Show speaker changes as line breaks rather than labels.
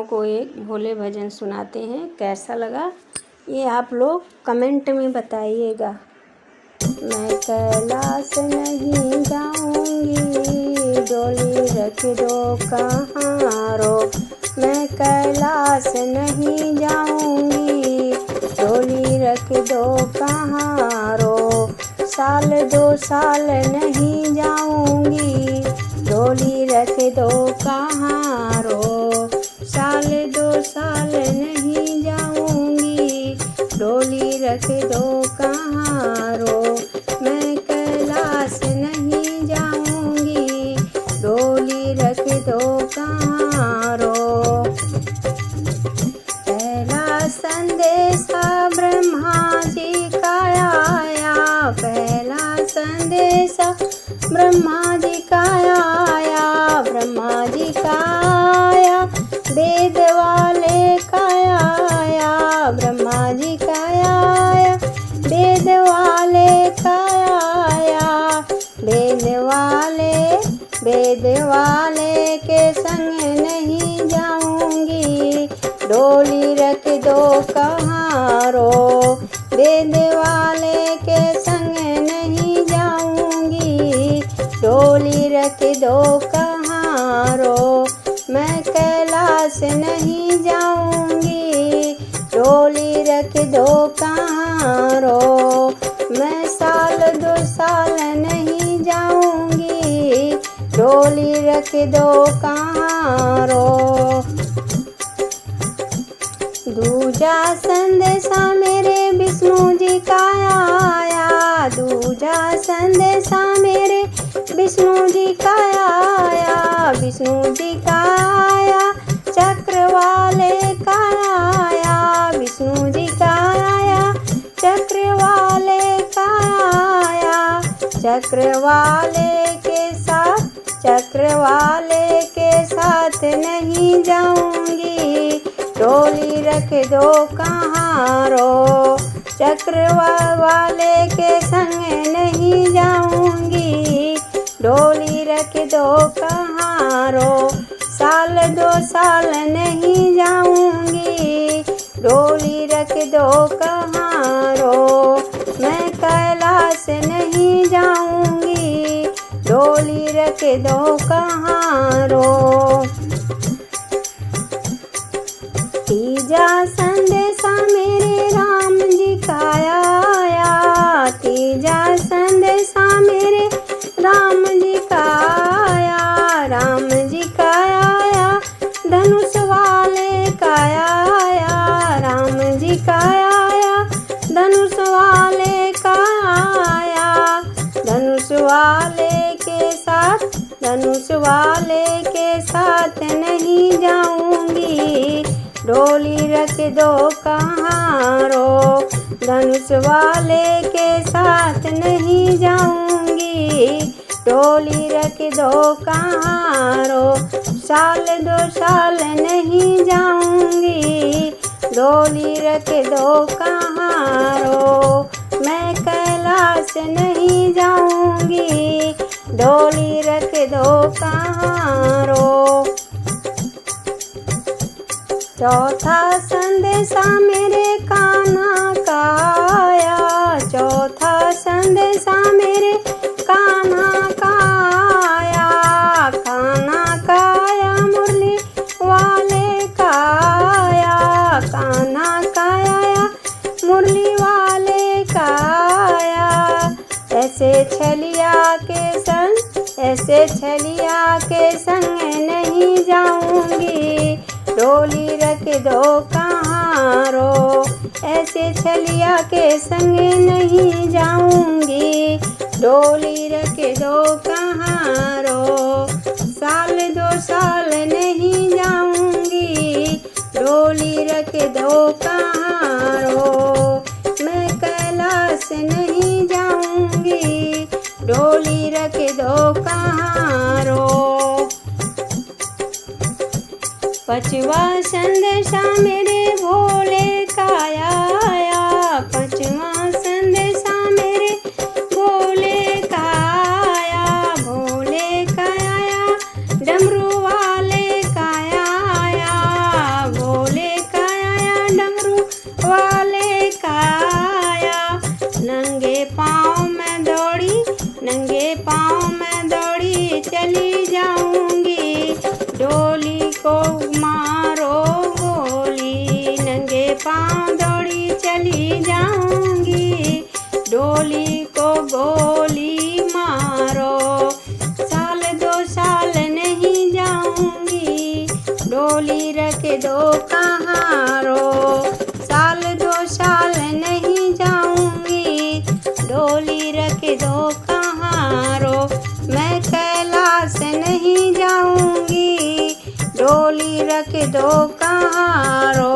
को एक भोले भजन सुनाते हैं। कैसा लगा ये आप लोग कमेंट में बताइएगा। मैं कैलाश नहीं जाऊंगी, डोली रख दो कहाँ रो। मैं कैलाश नहीं जाऊंगी, डोली रख दो कहाँ रो। साल 2 साल नहीं जाऊंगी, डोली रख दो कहाँ रो। साल 2 साल नहीं जाऊंगी, डोली रख दो कहाँ रो। मैं कैलाश नहीं जाऊंगी, डोली रख दो कहाँ रो। पहला संदेशा ब्रह्मा जी का आया, पहला संदेशा ब्रह्मा जी का आया, ब्रह्मा जी का आया। वेद वाले का आया, ब्रह्मा जी का आया। वेद वाले का आया, वेद वाले के संग नहीं जाऊंगी, डोली रख दो कहाँ रो। वेद वाले के संग नहीं जाऊंगी, डोली रख दो कहाँ रो। मैं कैलाश नहीं जाऊंगी, डोली रख दो कहाँ रो। मैं साल 2 साल नहीं जाऊंगी, डोली रख दो कहाँ रो। दूजा संदेशा मेरे विष्णु जी का आया, दूजा संदेशा मेरे विष्णु जी का आया, विष्णु जी का आया। चक्र वाले का आया, विष्णु जी का आया। चक्र वाले का आया, चक्र वाले के साथ, चक्र वाले के साथ नहीं जाऊंगी, डोली रख दो कहाँ रो। चक्र वाले के संग नहीं जाऊंगी, डोली रख दो कहाँ रो। साल 2 साल नहीं जाऊंगी, डोली रख दो कहाँ रो। मैं कैलाश नहीं जाऊंगी, डोली रख दो कहाँ रो। तीजा संदेशा मेरे राम जी का आया, तीजा संदेशा मेरे राम जी का आया, राम जी का आया। धनुष वाले का आया, राम जी का आया। धनुष वाले का आया, धनुष वाले के साथ, धनुष वाले के साथ नहीं जाऊंगी, डोली रख दो कहाँ रो। धनुष वाले के साथ नहीं जाऊंगी, डोली रख दो कहाँ रो। साल 2 साल नहीं जाऊंगी, डोली रख दो कहाँ रो। मैं कैलाश नहीं जाऊंगी, डोली रख दो कहाँ रो। चौथा संदेशा मेरे कान्हा का आया, चौथा संदेशा मेरे कान्हा का आया, कान्हा का आया। मुरली वाले का आया, कान्हा का आया। मुरली वाले का आया। ऐसे छलिया के संग, ऐसे छलिया के संग नहीं जाऊंगी, डोली रख दो कहाँ रो। ऐसे छलिया के संग नहीं जाऊंगी, डोली रख दो कहाँ रो। साल 2 साल नहीं जाऊंगी, डोली रख दो कहाँ रो। मैं कैलाश नहीं जाऊंगी, डोली रख दो कहाँ रो। 5वां संदेशा मेरे भोले का आया, 5वां संदेशा मेरे भोले का आया, भोले का आया। डमरू वाले का आया, डोली रख दो कहाँ रो, साल 2 साल नहीं जाऊंगी, डोली रख दो कहाँ रो, मैं कैलाश नहीं जाऊंगी, डोली रख दो कहाँ रो।